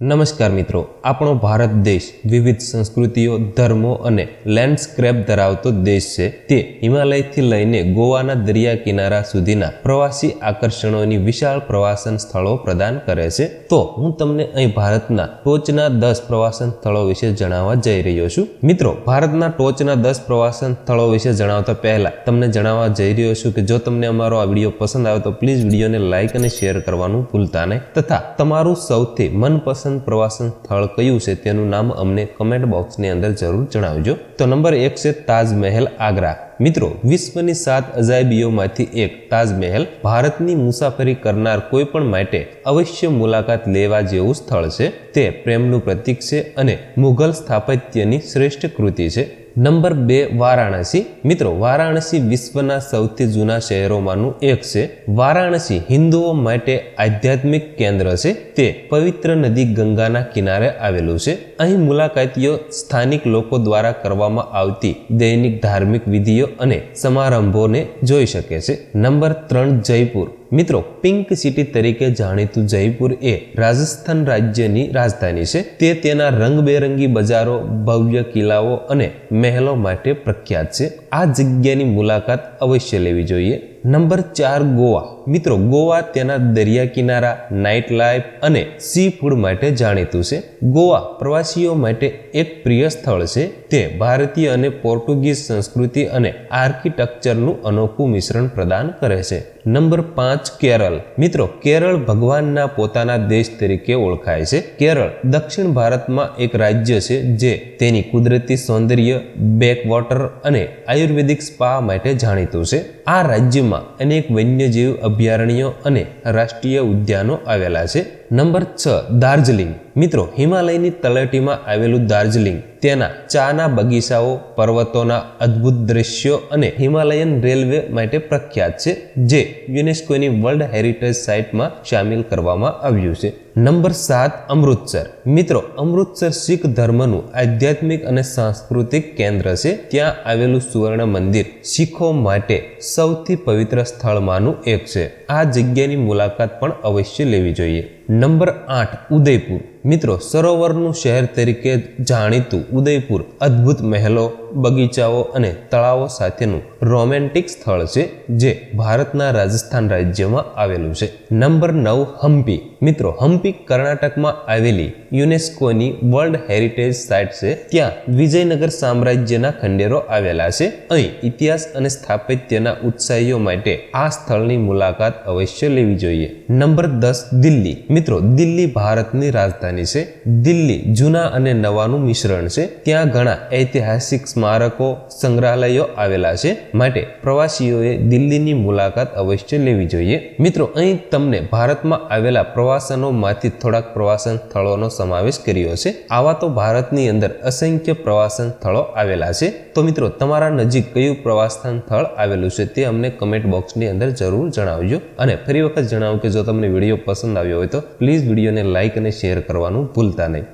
નમસ્કાર મિત્રો, આપણો ભારત દેશ વિવિધ સંસ્કૃતિઓ, ધર્મો અને લેન્ડસ્કેપ ધરાવતો દેશ છે. તે હિમાલયથી લઈને ગોવાના દરિયા કિનારા સુધીના પ્રવાસી આકર્ષણોની વિશાળ પ્રવાસન સ્થળો પ્રદાન કરે છે. તો હું તમને અહીં ભારતના ટોચના 10 પ્રવાસન સ્થળો વિશે જણાવવા જઈ રહ્યો છું. મિત્રો, ભારતના ટોચના 10 પ્રવાસન સ્થળો વિશે જણાવતા પહેલા તમને જણાવવા જઈ રહ્યો છું કે જો તમને અમારો આ વિડીયો પસંદ આવે તો પ્લીઝ વિડીયોને લાઇક અને શેર કરવાનું ભૂલતા નહીં, તથા તમારું સૌથી મનપસંદ પ્રવાસન સ્થળ કયું છે તેનું નામ અમને કમેન્ટ બોક્સની અંદર જરૂર જણાવજો. તો નંબર 1 છે તાજમહેલ, આગ્રા. મિત્રો, વિશ્વની 7 અજાયબીઓમાંથી એક તાજમહેલ ભારતની મુસાફરી કરનાર કોઈ પણ માટે અવશ્ય મુલાકાત લેવા જેવું સ્થળ છે. તે પ્રેમનું પ્રતીક છે અને મુઘલ સ્થાપત્યની શ્રેષ્ઠ કૃતિ છે. નંબર 2 વારાણસી. મિત્રો, વારાણસી વિશ્વના સૌથી જૂના શહેરોમાંનું એક છે. વારાણસી હિન્દુઓ માટે આધ્યાત્મિક કેન્દ્ર છે. તે પવિત્ર નદી ગંગાના કિનારે આવેલું છે. અહીં મુલાકાતીઓ સ્થાનિક લોકો દ્વારા કરવામાં આવતી દૈનિક ધાર્મિક વિધિઓ અને સમારંભોને જોઈ શકે છે. નંબર 3 જયપુર. મિત્રો, પિંક સિટી તરીકે જાણીતું જયપુર એ રાજસ્થાન રાજ્યની રાજધાની છે. તે તેના રંગબેરંગી બજારો, ભવ્ય કિલ્લાઓ અને મહેલો માટે પ્રખ્યાત છે. આ જગ્યાની મુલાકાત અવશ્ય લેવી જોઈએ. નંબર 4 ગોવા. મિત્રો, ગોવા તેના દરિયા કિનારા, નાઇટ લાઈફ અને સી ફૂડ માટે જાણીતું છે. ગોવા પ્રવાસીઓ માટે એક પ્રિય સ્થળ છે. તે ભારતીય અને પોર્ટુગીઝ સંસ્કૃતિ અને આર્કિટેક્ચરનું અનોખું મિશ્રણ પ્રદાન કરે છે. નંબર 5 કેરળ. મિત્રો, કેરળ ભગવાનના પોતાના દેશ તરીકે ઓળખાય છે. કેરળ દક્ષિણ ભારતમાં એક રાજ્ય છે જે તેની કુદરતી સૌંદર્ય, બેકવોટર અને આયુર્વેદિક સ્પા માટે જાણીતું છે. આ રાજ્યમાં અનેક વન્યજીવ અભયારણ્યો અને રાષ્ટ્રીય ઉદ્યાનો આવેલા છે. નંબર 6 દાર્જિલિંગ. મિત્રો, હિમાલયની તળેટીમાં આવેલું દાર્જિલિંગ તેના ચાના બગીચાઓ, પર્વતોના અદ્ભુત દ્રશ્યો અને હિમાલયન રેલવે માટે પ્રખ્યાત છે, જે યુનેસ્કોની વર્લ્ડ હેરિટેજ સાઇટમાં સામેલ કરવામાં આવ્યું છે. નંબર 7 અમૃતસર. મિત્રો, અમૃતસર શીખ ધર્મનું આધ્યાત્મિક અને સાંસ્કૃતિક કેન્દ્ર છે. ત્યાં આવેલું સુવર્ણ મંદિર શીખો માટે સૌથી પવિત્ર સ્થળમાંનું એક છે. આ જગ્યાની મુલાકાત પણ અવશ્ય લેવી જોઈએ. નંબર 8 ઉદયપુર. મિત્રો, સરોવરનું શહેર તરીકે જાણીતું ઉદયપુર અદ્ભુત મહેલો, બગીચાઓ અને તળાવો સાથેનું રોમેન્ટિક સ્થળ છે, જે ભારતના રાજસ્થાન રાજ્યમાં આવેલું છે. નંબર 9 હમ્પી. મિત્રો, હમ્પી કર્ણાટકમાં આવેલી યુનેસ્કોની વર્લ્ડ હેરિટેજ સાઇટ છે. ત્યાં વિજયનગર સામ્રાજ્યના ખંડેરો આવેલા છે. અહીં ઇતિહાસ અને સ્થાપત્યના ઉત્સાહીઓ માટે આ સ્થળની મુલાકાત અવશ્ય લેવી જોઈએ. નંબર 10 દિલ્હી. મિત્રો, દિલ્હી ભારતની રાજધાની છે. દિલ્હી જૂના અને નવાનું મિશ્રણ છે. ત્યાં ઘણા ઐતિહાસિક સ્મારકો, સંગ્રહાલયો આવેલા છે, માટે પ્રવાસીઓએ દિલ્હીની મુલાકાત અવશ્ય લેવી જોઈએ. મિત્રો, અહીં તમને ભારતમાં આવેલા પ્રવાસનોમાંથી થોડાક પ્રવાસન સ્થળોનો સમાવેશ કર્યો છે. આવા તો ભારતની અંદર અસંખ્ય પ્રવાસન સ્થળો આવેલા છે. તો મિત્રો, તમારા નજીક કયું પ્રવાસન સ્થળ આવેલું છે તે અમને કમેન્ટ બોક્સની અંદર જરૂર જણાવજો. અને ફરી વખત જણાવું કે જો તમને વિડીયો પસંદ આવ્યો હોય તો પ્લીઝ વિડીયોને લાઇક અને શેર કરવાનું ભૂલતા નહીં.